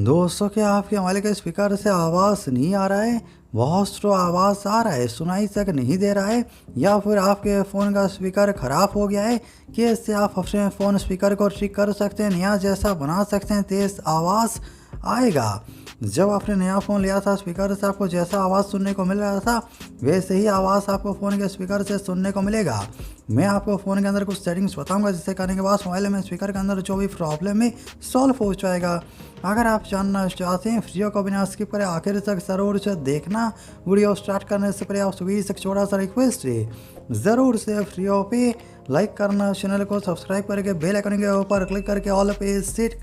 दोस्तों, क्या आपके मोबाइल के स्पीकर से आवाज़ नहीं आ रहा है? बहुत स्लो आवाज़ आ रहा है, सुनाई तक नहीं दे रहा है, या फिर आपके फ़ोन का स्पीकर ख़राब हो गया है कि इससे आप अपने फ़ोन स्पीकर को ठीक कर सकते हैं, नया जैसा बना सकते हैं, तेज़ आवाज़ आएगा। जब आपने नया फ़ोन लिया था, स्पीकर से आपको जैसा आवाज़ सुनने को मिल रहा था, वैसे ही आवाज़ आपको फ़ोन के स्पीकर से सुनने को मिलेगा। मैं आपको फ़ोन के अंदर कुछ सेटिंग्स बताऊंगा, जिसे करने के बाद मोबाइल में स्पीकर के अंदर जो भी प्रॉब्लम है सॉल्व हो जाएगा। अगर आप जानना चाहते हैं, वीडियो को बिना स्किप करें आखिर तक ज़रूर से देखना। वीडियो स्टार्ट करने से पहले आप सभी से छोटा सा रिक्वेस्ट है, ज़रूर से वीडियो पे लाइक करना, चैनल को सब्सक्राइब करके बेल आइकन के ऊपर क्लिक करके ऑल पे सेट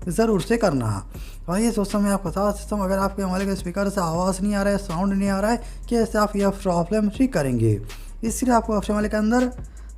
ज़रूर से करना। आइए दोस्तों, मैं आपको बता सकता हूँ, अगर आपके मोबाइल के स्पीकर से आवाज़ नहीं आ रहा है, साउंड नहीं आ रहा है, कैसे आप यह प्रॉब्लम ठीक करेंगे। इसलिए आपको अपने मोबाइल के अंदर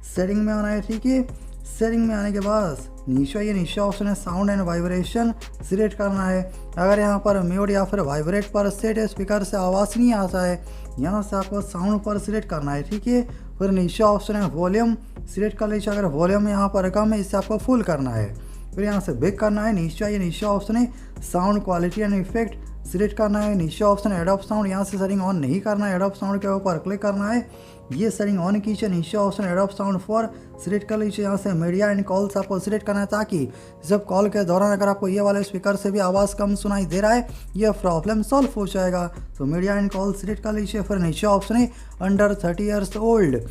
सेटिंग में आना है। ठीक है, सेटिंग में आने के बाद नीचे ऑप्शन है साउंड एंड वाइब्रेशन, सिलेक्ट करना है। अगर यहाँ पर म्यूट या फिर वाइब्रेट पर सेट है, स्पीकर से आवाज़ नहीं आता है, यहाँ से आपको साउंड पर सिलेक्ट करना है। ठीक है, फिर नीचे ऑप्शन है वॉल्यूम, सिलेक्ट कर लीजिए। अगर वॉल्यूम यहाँ पर कम है, इसे आपको फुल करना है। फिर यहाँ से बैक करना है। नीचे ऑप्शन है sound quality and effect, select करना है। नीचे ऑप्शन है एडोब साउंड, यहाँ से सेटिंग ऑन नहीं करना है, एडोब साउंड के ऊपर क्लिक करना है, ये सेटिंग ऑन कीजिए। नीचे option adobe sound for, select कर लीजिए। यहाँ से मीडिया एंड कॉल्स आपको सिलेक्ट करना है, ताकि जब कॉल के दौरान अगर आपको ये वाले स्पीकर से भी आवाज़ कम सुनाई दे रहा है, ये प्रॉब्लम सॉल्व हो जाएगा। तो मीडिया एंड कॉल सिलेक्ट कर लीजिए। फिर नीचे ऑप्शन है under 30 years old,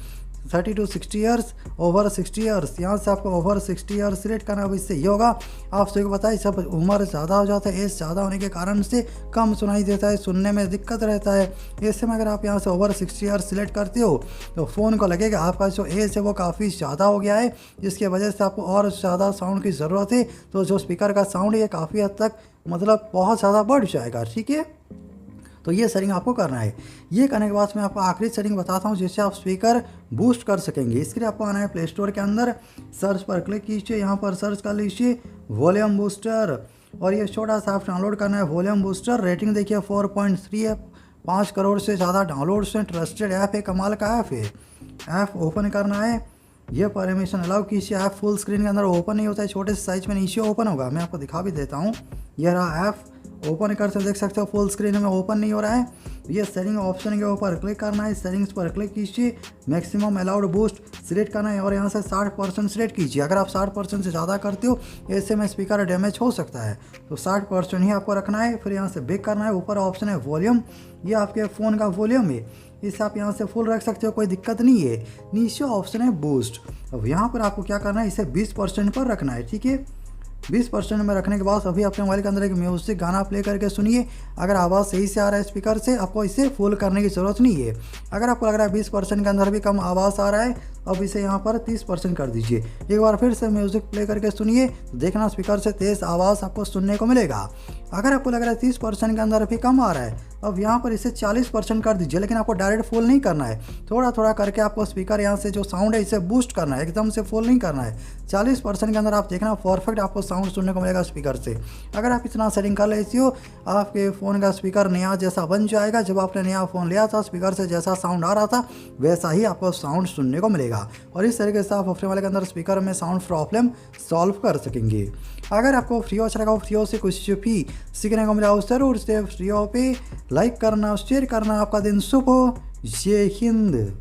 30 to 60 years, over 60 years, यहाँ से आपको ओवर 60 ईयर्स सिलेक्ट करना। अब इससे ये होगा, आप सभी को बताइए, जब उम्र ज़्यादा हो जाता है, एज ज़्यादा होने के कारण से कम सुनाई देता है, सुनने में दिक्कत रहता है। ऐसे में अगर आप यहाँ से ओवर 60 ईयर्स सिलेक्ट करते हो, तो फ़ोन को लगेगा आपका जो एज है वो काफ़ी ज़्यादा हो गया है, जिसकी वजह से आपको और ज़्यादा साउंड की ज़रूरत है। तो जो स्पीकर का साउंड है, काफ़ी हद तक मतलब बहुत ज़्यादा बढ़ जाएगा। ठीक है, तो ये सेटिंग आपको करना है। ये करने के बाद मैं आपको आखिरी सेटिंग बताता हूँ, जिससे आप स्पीकर बूस्ट कर सकेंगे। इसके लिए आपको आना है प्ले स्टोर के अंदर, सर्च पर क्लिक कीजिए, यहाँ पर सर्च कर लीजिए वॉल्यूम बूस्टर, और ये छोटा सा आप डाउनलोड करना है वॉल्यूम बूस्टर। रेटिंग देखिए 4.3 है, 5 करोड़ से ज़्यादा डाउनलोड्स हैं, ट्रस्टेड ऐप है, कमाल का ऐप है। ऐप ओपन करना है, ये परमिशन अलाउ कीजिए। ऐप फुल स्क्रीन के अंदर ओपन नहीं होता है, छोटे से साइज में नीचे ओपन होगा। मैं आपको दिखा भी देता हूँ, यह रहा ऐप, ओपन करते देख सकते हो फुल स्क्रीन में ओपन नहीं हो रहा है। ये सेटिंग ऑप्शन के ऊपर क्लिक करना है, सेटिंग्स पर क्लिक कीजिए, मैक्सिमम अलाउड बूस्ट सिलेक्ट करना है, और यहाँ से 60% सिलेक्ट कीजिए। अगर आप 60% से ज़्यादा करते हो, ऐसे में स्पीकर डैमेज हो सकता है, तो 60% ही आपको रखना है। फिर यहाँ से बैक करना है, ऊपर ऑप्शन है वॉल्यूम, ये आपके फ़ोन का वॉल्यूम है, इसे आप यहाँ से फुल रख सकते हो, कोई दिक्कत नहीं है। नीचे ऑप्शन है बूस्ट, अब यहाँ पर आपको क्या करना है, इसे 20% पर रखना है। ठीक है, 20% में रखने के बाद अभी अपने मोबाइल के अंदर एक म्यूजिक गाना प्ले करके सुनिए। अगर आवाज़ सही से आ रहा है स्पीकर से, आपको इसे फुल करने की ज़रूरत नहीं है। अगर आपको लग रहा है 20% के अंदर भी कम आवाज़ आ रहा है, अब इसे यहाँ पर 30% कर दीजिए। एक बार फिर से म्यूज़िक प्ले करके सुनिए, तो देखना स्पीकर से तेज़ आवाज़ आपको सुनने को मिलेगा। अगर आपको लग रहा है 30% के अंदर भी कम आ रहा है, अब यहाँ पर इसे 40% कर दीजिए, लेकिन आपको डायरेक्ट फुल नहीं करना है, थोड़ा थोड़ा करके आपको स्पीकर यहाँ से जो साउंड है इसे बूस्ट करना है, एकदम से फुल नहीं करना है। 40% के अंदर आप देखना परफेक्ट आपको साउंड सुनने को मिलेगा स्पीकर से। अगर आप इतना सेटिंग कर लेती हो, आपके फ़ोन का स्पीकर नया जैसा बन जाएगा। जब आपने नया फ़ोन लिया था, स्पीकर से जैसा साउंड आ रहा था, वैसा ही आपको साउंड सुनने को मिलेगा, और इस तरीके से आप अपने वाले के अंदर स्पीकर में साउंड प्रॉब्लम सॉल्व कर सकेंगे। अगर आपको फ्री अच्छा लगा, फ्री से कुछ भी सीखने को मिला, ज़रूर से फ्री पे लाइक करना, शेयर करना। आपका दिन शुभ हो। जय हिंद।